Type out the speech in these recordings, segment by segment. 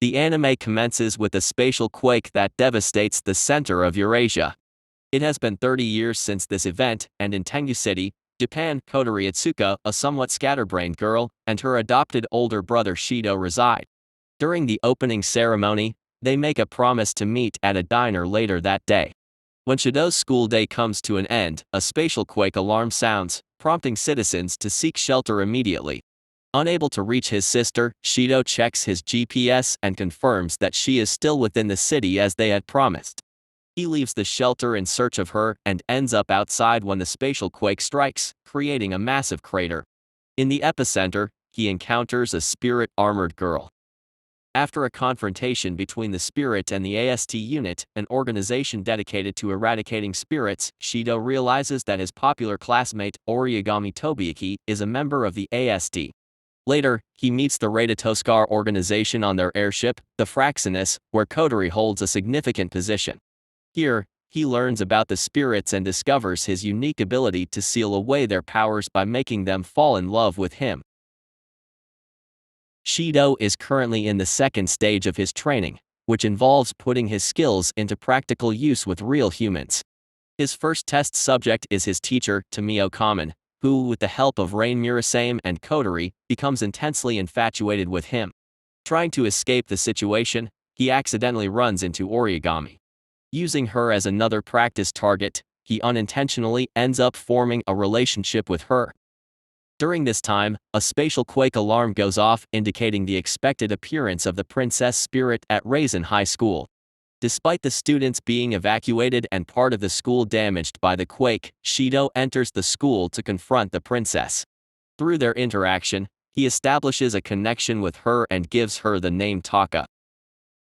The anime commences with a spatial quake that devastates the center of Eurasia. It has been 30 years since this event, and in Tengu City, Japan, Kotori Itsuka, a somewhat scatterbrained girl, and her adopted older brother Shidou reside. During the opening ceremony, they make a promise to meet at a diner later that day. When Shidou's school day comes to an end, a spatial quake alarm sounds, prompting citizens to seek shelter immediately. Unable to reach his sister, Shidou checks his GPS and confirms that she is still within the city as they had promised. He leaves the shelter in search of her and ends up outside when the spatial quake strikes, creating a massive crater. In the epicenter, he encounters a spirit-armored girl. After a confrontation between the Spirit and the AST unit, an organization dedicated to eradicating spirits, Shidou realizes that his popular classmate, Origami Tobiyuki, is a member of the AST. Later, he meets the Raidatoskar organization on their airship, the Fraxinus, where Kotori holds a significant position. Here, he learns about the spirits and discovers his unique ability to seal away their powers by making them fall in love with him. Shidou is currently in the second stage of his training, which involves putting his skills into practical use with real humans. His first test subject is his teacher, Tomio Kamen, who, with the help of Rain Murasame and Kotori, becomes intensely infatuated with him. Trying to escape the situation, he accidentally runs into Origami. Using her as another practice target, he unintentionally ends up forming a relationship with her. During this time, a spatial quake alarm goes off indicating the expected appearance of the princess spirit at Eurasian High School. Despite the students being evacuated and part of the school damaged by the quake, Shidou enters the school to confront the princess. Through their interaction, he establishes a connection with her and gives her the name Taka.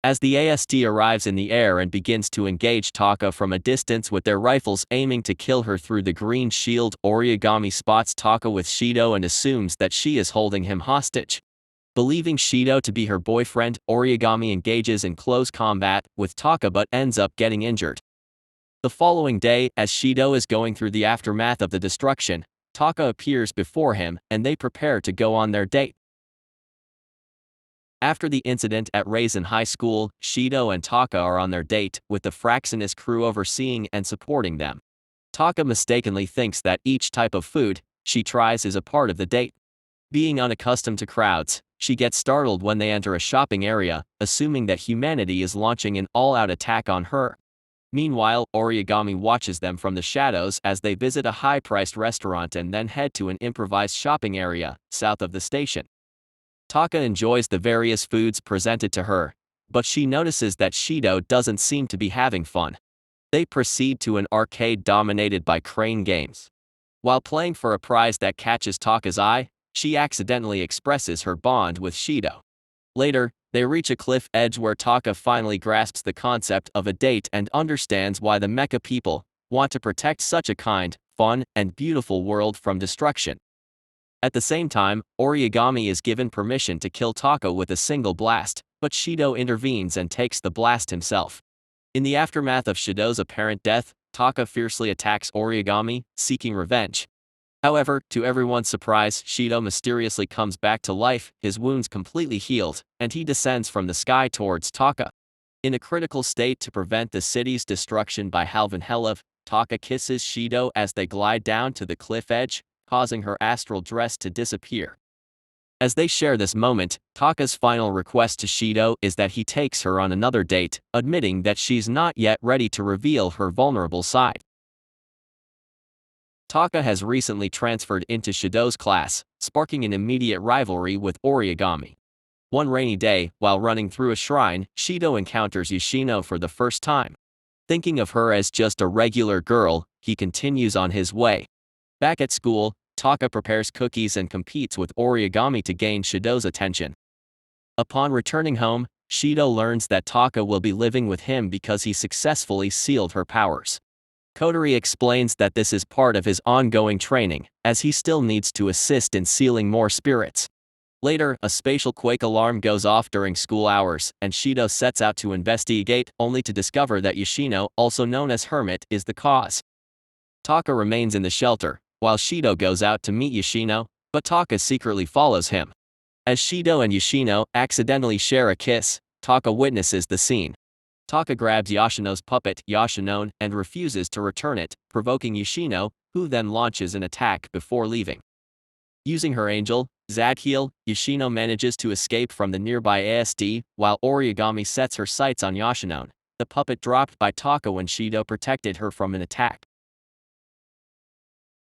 As the AST arrives in the air and begins to engage Taka from a distance with their rifles aiming to kill her through the green shield, Origami spots Taka with Shidou and assumes that she is holding him hostage. Believing Shidou to be her boyfriend, Origami engages in close combat with Taka but ends up getting injured. The following day, as Shidou is going through the aftermath of the destruction, Taka appears before him and they prepare to go on their date. After the incident at Eurasian High School, Shidou and Taka are on their date, with the Fraxinus crew overseeing and supporting them. Taka mistakenly thinks that each type of food she tries is a part of the date. Being unaccustomed to crowds, she gets startled when they enter a shopping area, assuming that humanity is launching an all-out attack on her. Meanwhile, Origami watches them from the shadows as they visit a high-priced restaurant and then head to an improvised shopping area, south of the station. Taka enjoys the various foods presented to her, but she notices that Shidou doesn't seem to be having fun. They proceed to an arcade dominated by crane games. While playing for a prize that catches Taka's eye, she accidentally expresses her bond with Shidou. Later, they reach a cliff edge where Taka finally grasps the concept of a date and understands why the mecha people want to protect such a kind, fun, and beautiful world from destruction. At the same time, Origami is given permission to kill Taka with a single blast, but Shidou intervenes and takes the blast himself. In the aftermath of Shidou's apparent death, Taka fiercely attacks Origami, seeking revenge. However, to everyone's surprise, Shidou mysteriously comes back to life, his wounds completely healed, and he descends from the sky towards Taka. In a critical state to prevent the city's destruction by Halvan Helev, Taka kisses Shidou as they glide down to the cliff edge, causing her astral dress to disappear. As they share this moment, Taka's final request to Shidou is that he takes her on another date, admitting that she's not yet ready to reveal her vulnerable side. Taka has recently transferred into Shidou's class, sparking an immediate rivalry with Origami. One rainy day, while running through a shrine, Shidou encounters Yoshino for the first time. Thinking of her as just a regular girl, he continues on his way. Back at school, Taka prepares cookies and competes with Origami to gain Shidou's attention. Upon returning home, Shidou learns that Taka will be living with him because he successfully sealed her powers. Kotori explains that this is part of his ongoing training, as he still needs to assist in sealing more spirits. Later, a spatial quake alarm goes off during school hours, and Shidou sets out to investigate, only to discover that Yoshino, also known as Hermit, is the cause. Taka remains in the shelter, while Shidou goes out to meet Yoshino, but Taka secretly follows him. As Shidou and Yoshino accidentally share a kiss, Taka witnesses the scene. Taka grabs Yoshino's puppet, Yoshinone, and refuses to return it, provoking Yoshino, who then launches an attack before leaving. Using her angel, Zadkiel, Yoshino manages to escape from the nearby ASD, while Origami sets her sights on Yoshinone, the puppet dropped by Taka when Shidou protected her from an attack.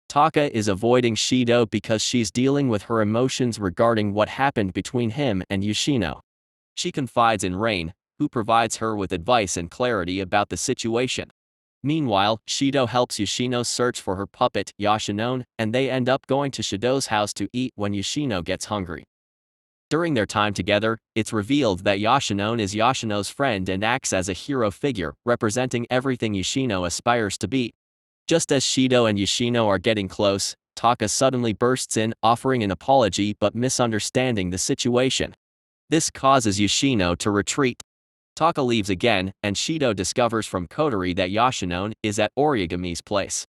Taka is avoiding Shidou because she's dealing with her emotions regarding what happened between him and Yoshino. She confides in Rain, who provides her with advice and clarity about the situation. Meanwhile, Shidou helps Yoshino search for her puppet, Yoshinone, and they end up going to Shidou's house to eat when Yoshino gets hungry. During their time together, it's revealed that Yoshinone is Yoshino's friend and acts as a hero figure, representing everything Yoshino aspires to be. Just as Shidou and Yoshino are getting close, Taka suddenly bursts in, offering an apology but misunderstanding the situation. This causes Yoshino to retreat. Taka leaves again, and Shidou discovers from Kotori that Yoshinone is at Origami's place.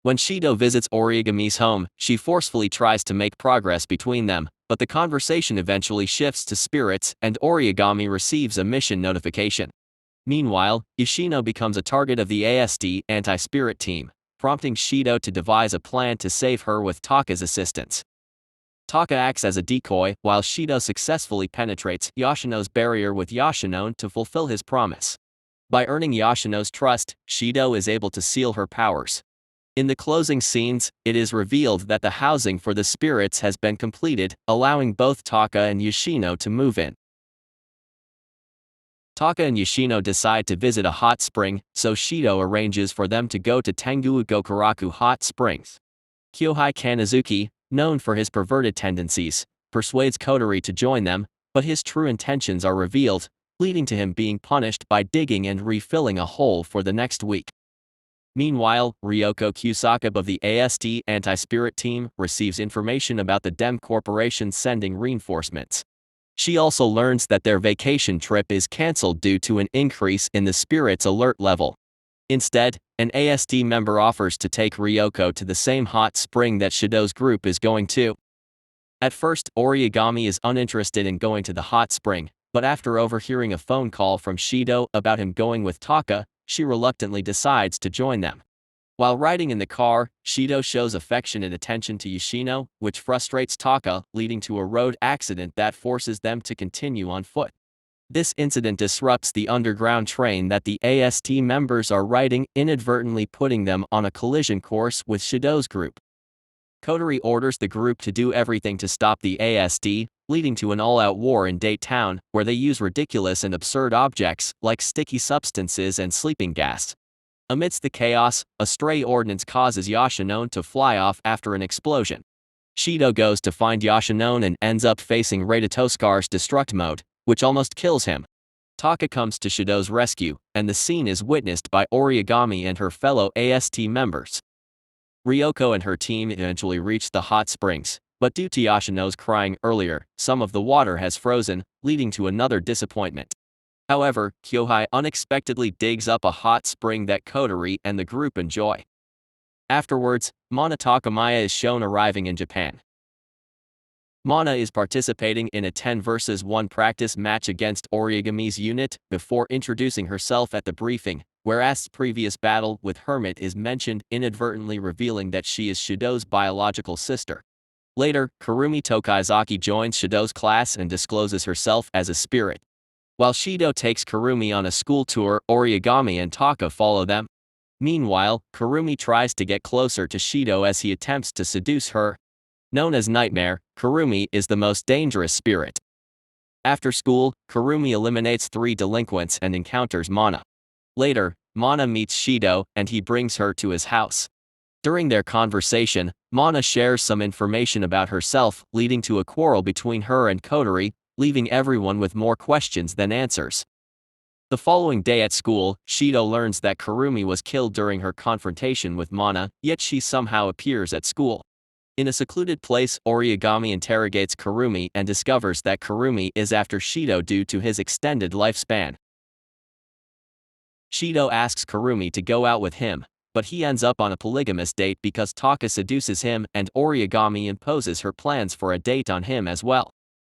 When Shidou visits Origami's home, she forcefully tries to make progress between them, but the conversation eventually shifts to spirits and Origami receives a mission notification. Meanwhile, Yoshino becomes a target of the ASD anti-spirit team, prompting Shidou to devise a plan to save her with Taka's assistance. Taka acts as a decoy, while Shidou successfully penetrates Yoshino's barrier with Yoshinone to fulfill his promise. By earning Yoshino's trust, Shidou is able to seal her powers. In the closing scenes, it is revealed that the housing for the spirits has been completed, allowing both Taka and Yoshino to move in. Taka and Yoshino decide to visit a hot spring, so Shidou arranges for them to go to Tengu Gokuraku Hot Springs. Kyohei Kanazuki, known for his perverted tendencies, persuades Kotori to join them, but his true intentions are revealed, leading to him being punished by digging and refilling a hole for the next week. Meanwhile, Ryoko Kusaka of the ASD anti-spirit team receives information about the DEM Corporation sending reinforcements. She also learns that their vacation trip is cancelled due to an increase in the spirit's alert level. Instead, an ASD member offers to take Ryoko to the same hot spring that Shidou's group is going to. At first, Origami is uninterested in going to the hot spring, but after overhearing a phone call from Shidou about him going with Taka, she reluctantly decides to join them. While riding in the car, Shidou shows affectionate attention to Yoshino, which frustrates Taka, leading to a road accident that forces them to continue on foot. This incident disrupts the underground train that the AST members are riding, inadvertently putting them on a collision course with Shidou's group. Kotori orders the group to do everything to stop the ASD, leading to an all-out war in Date Town, where they use ridiculous and absurd objects, like sticky substances and sleeping gas. Amidst the chaos, a stray ordnance causes Yoshinone to fly off after an explosion. Shidou goes to find Yoshinone and ends up facing Radatoskar's destruct mode, which almost kills him. Taka comes to Shidou's rescue, and the scene is witnessed by Origami and her fellow AST members. Ryoko and her team eventually reach the hot springs, but due to Yoshino's crying earlier, some of the water has frozen, leading to another disappointment. However, Kyohei unexpectedly digs up a hot spring that Kotori and the group enjoy. Afterwards, Mana Takamaya is shown arriving in Japan. Mana is participating in a 10 vs 1 practice match against Origami's unit before introducing herself at the briefing, whereas previous battle with Hermit is mentioned, inadvertently revealing that she is Shidou's biological sister. Later, Kurumi Tokaizaki joins Shidou's class and discloses herself as a spirit. While Shidou takes Kurumi on a school tour, Origami and Taka follow them. Meanwhile, Kurumi tries to get closer to Shidou as he attempts to seduce her. Known as Nightmare, Kurumi is the most dangerous spirit. After school, Kurumi eliminates 3 delinquents and encounters Mana. Later, Mana meets Shidou and he brings her to his house. During their conversation, Mana shares some information about herself, leading to a quarrel between her and Kotori, leaving everyone with more questions than answers. The following day at school, Shidou learns that Kurumi was killed during her confrontation with Mana, yet she somehow appears at school. In a secluded place, Origami interrogates Kurumi and discovers that Kurumi is after Shidou due to his extended lifespan. Shidou asks Kurumi to go out with him, but he ends up on a polygamous date because Taka seduces him and Origami imposes her plans for a date on him as well.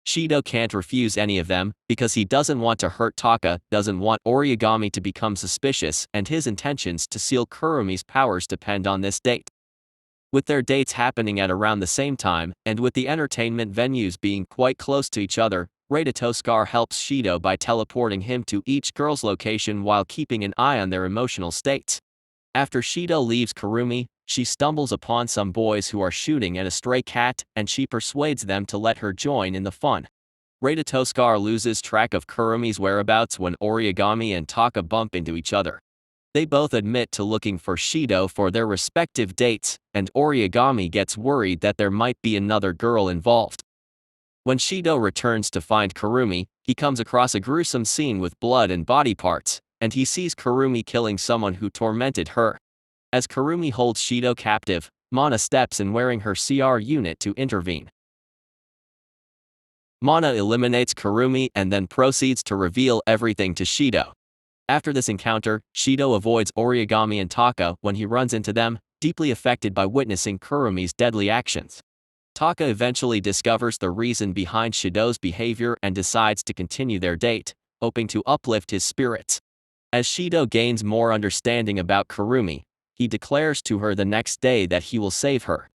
Shidou can't refuse any of them, because he doesn't want to hurt Taka, doesn't want Origami to become suspicious, and his intentions to seal Kurumi's powers depend on this date. With their dates happening at around the same time, and with the entertainment venues being quite close to each other, Toskar helps Shidou by teleporting him to each girl's location while keeping an eye on their emotional states. After Shidou leaves Kurumi, she stumbles upon some boys who are shooting at a stray cat, and she persuades them to let her join in the fun. Toskar loses track of Kurumi's whereabouts when Origami and Taka bump into each other. They both admit to looking for Shidou for their respective dates, and Origami gets worried that there might be another girl involved. When Shidou returns to find Kurumi, he comes across a gruesome scene with blood and body parts, and he sees Kurumi killing someone who tormented her. As Kurumi holds Shidou captive, Mana steps in wearing her CR unit to intervene. Mana eliminates Kurumi and then proceeds to reveal everything to Shidou. After this encounter, Shidou avoids Origami and Taka when he runs into them, deeply affected by witnessing Kurumi's deadly actions. Taka eventually discovers the reason behind Shidou's behavior and decides to continue their date, hoping to uplift his spirits. As Shidou gains more understanding about Kurumi, he declares to her the next day that he will save her.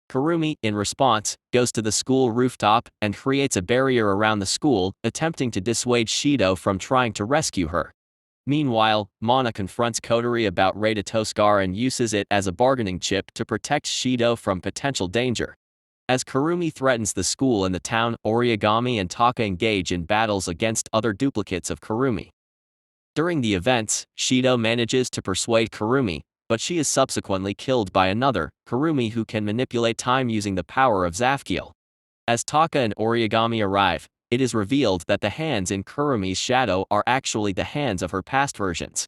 Kurumi, in response, goes to the school rooftop and creates a barrier around the school, attempting to dissuade Shidou from trying to rescue her. Meanwhile, Mana confronts Kotori about Toskar and uses it as a bargaining chip to protect Shidou from potential danger. As Kurumi threatens the school and the town, Origami and Taka engage in battles against other duplicates of Kurumi. During the events, Shidou manages to persuade Kurumi, but she is subsequently killed by another, Kurumi, who can manipulate time using the power of Zafkiel. As Taka and Origami arrive, it is revealed that the hands in Kurumi's shadow are actually the hands of her past versions.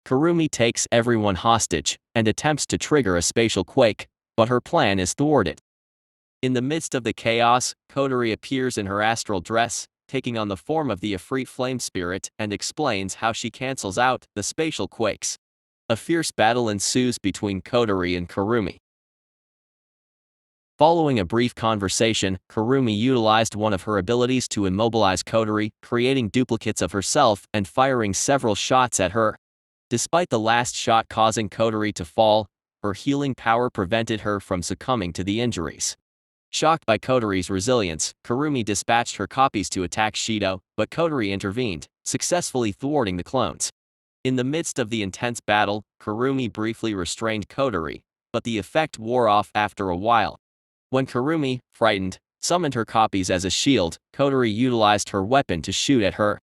Kurumi takes everyone hostage and attempts to trigger a spatial quake, but her plan is thwarted. In the midst of the chaos, Kotori appears in her astral dress, taking on the form of the Ifrit flame spirit, and explains how she cancels out the spatial quakes. A fierce battle ensues between Kotori and Kurumi. Following a brief conversation, Kurumi utilized one of her abilities to immobilize Kotori, creating duplicates of herself and firing several shots at her. Despite the last shot causing Kotori to fall, her healing power prevented her from succumbing to the injuries. Shocked by Kotori's resilience, Kurumi dispatched her copies to attack Shidou, but Kotori intervened, successfully thwarting the clones. In the midst of the intense battle, Kurumi briefly restrained Kotori, but the effect wore off after a while. When Kurumi, frightened, summoned her copies as a shield, Kotori utilized her weapon to shoot at her.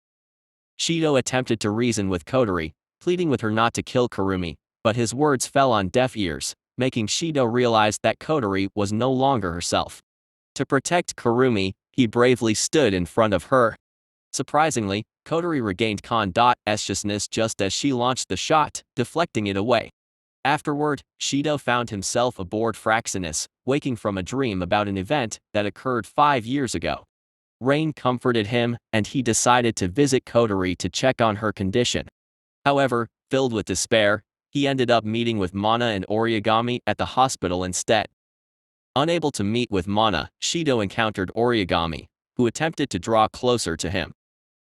Shidou attempted to reason with Kotori, pleading with her not to kill Kurumi, but his words fell on deaf ears, making Shidou realize that Kotori was no longer herself. To protect Kurumi, he bravely stood in front of her. Surprisingly, Kotori regained consciousness just as she launched the shot, deflecting it away. Afterward, Shidou found himself aboard Fraxinus, waking from a dream about an event that occurred 5 years ago. Rain comforted him, and he decided to visit Kotori to check on her condition. However, filled with despair, he ended up meeting with Mana and Origami at the hospital instead. Unable to meet with Mana, Shidou encountered Origami, who attempted to draw closer to him.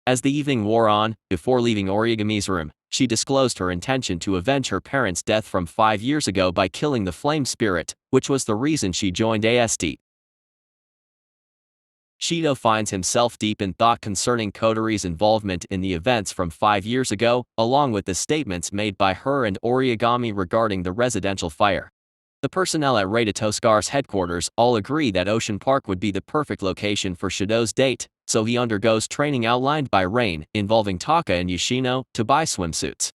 As the evening wore on, before leaving Origami's room, she disclosed her intention to avenge her parents' death from 5 years ago by killing the flame spirit, which was the reason she joined ASD. Shidou finds himself deep in thought concerning Kotori's involvement in the events from 5 years ago, along with the statements made by her and Origami regarding the residential fire. The personnel at Toskar's headquarters all agree that Ocean Park would be the perfect location for Shidou's date, so he undergoes training outlined by Rain, involving Taka and Yoshino, to buy swimsuits.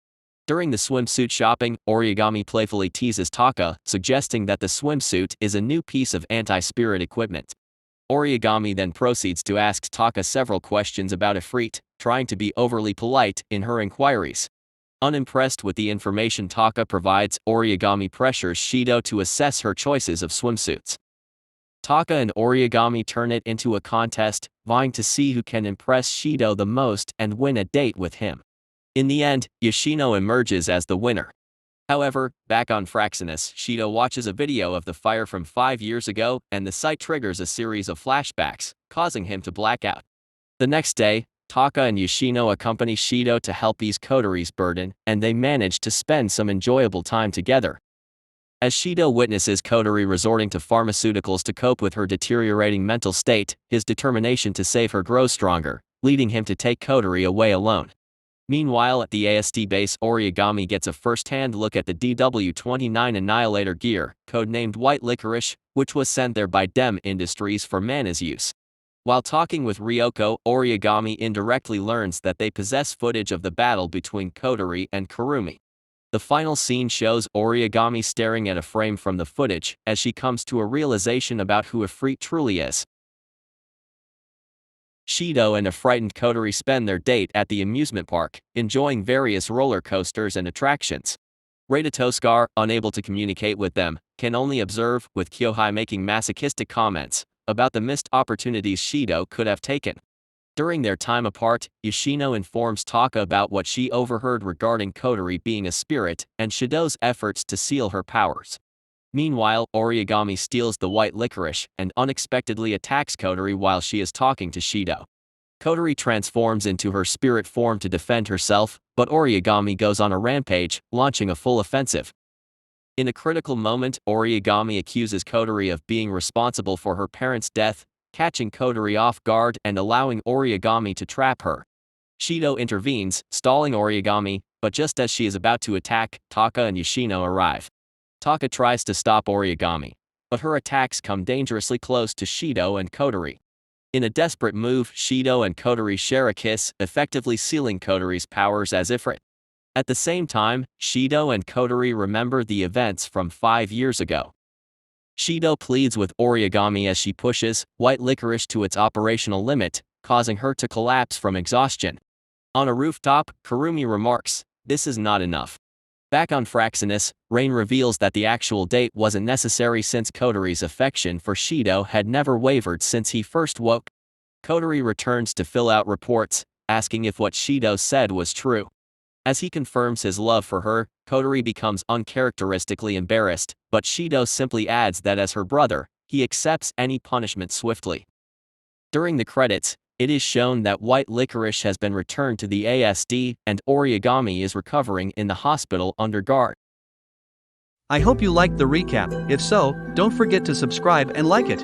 During the swimsuit shopping, Origami playfully teases Taka, suggesting that the swimsuit is a new piece of anti-spirit equipment. Origami then proceeds to ask Taka several questions about Ifrit, trying to be overly polite in her inquiries. Unimpressed with the information Taka provides, Origami pressures Shidou to assess her choices of swimsuits. Taka and Origami turn it into a contest, vying to see who can impress Shidou the most and win a date with him. In the end, Yoshino emerges as the winner. However, back on Fraxinus, Shidou watches a video of the fire from 5 years ago, and the sight triggers a series of flashbacks, causing him to black out. The next day, Taka and Yoshino accompany Shidou to help ease Kotori's burden, and they manage to spend some enjoyable time together. As Shidou witnesses Kotori resorting to pharmaceuticals to cope with her deteriorating mental state, his determination to save her grows stronger, leading him to take Kotori away alone. Meanwhile, at the ASD base, Origami gets a first-hand look at the DW-29 Annihilator gear, codenamed White Licorice, which was sent there by Dem Industries for Mana's use. While talking with Ryoko, Origami indirectly learns that they possess footage of the battle between Kotori and Kurumi. The final scene shows Origami staring at a frame from the footage, as she comes to a realization about who Ifrit truly is. Shidou and a frightened Kotori spend their date at the amusement park, enjoying various roller coasters and attractions. Radatoskar, unable to communicate with them, can only observe, with Kyohei making masochistic comments about the missed opportunities Shidou could have taken. During their time apart, Yoshino informs Taka about what she overheard regarding Kotori being a spirit and Shidou's efforts to seal her powers. Meanwhile, Origami steals the white licorice and unexpectedly attacks Kotori while she is talking to Shidou. Kotori transforms into her spirit form to defend herself, but Origami goes on a rampage, launching a full offensive. In a critical moment, Origami accuses Kotori of being responsible for her parents' death, catching Kotori off guard and allowing Origami to trap her. Shidou intervenes, stalling Origami, but just as she is about to attack, Taka and Yoshino arrive. Taka tries to stop Origami, but her attacks come dangerously close to Shidou and Kotori. In a desperate move, Shidou and Kotori share a kiss, effectively sealing Kotori's powers as Ifrit. At the same time, Shidou and Kotori remember the events from 5 years ago. Shidou pleads with Origami as she pushes white licorice to its operational limit, causing her to collapse from exhaustion. On a rooftop, Kurumi remarks, "This is not enough." Back on Fraxinus, Rain reveals that the actual date wasn't necessary since Kotori's affection for Shidou had never wavered since he first woke. Kotori returns to fill out reports, asking if what Shidou said was true. As he confirms his love for her, Kotori becomes uncharacteristically embarrassed, but Shidou simply adds that as her brother, he accepts any punishment swiftly. During the credits, it is shown that white licorice has been returned to the ASD and Origami is recovering in the hospital under guard. I hope you liked the recap. If so, don't forget to subscribe and like it.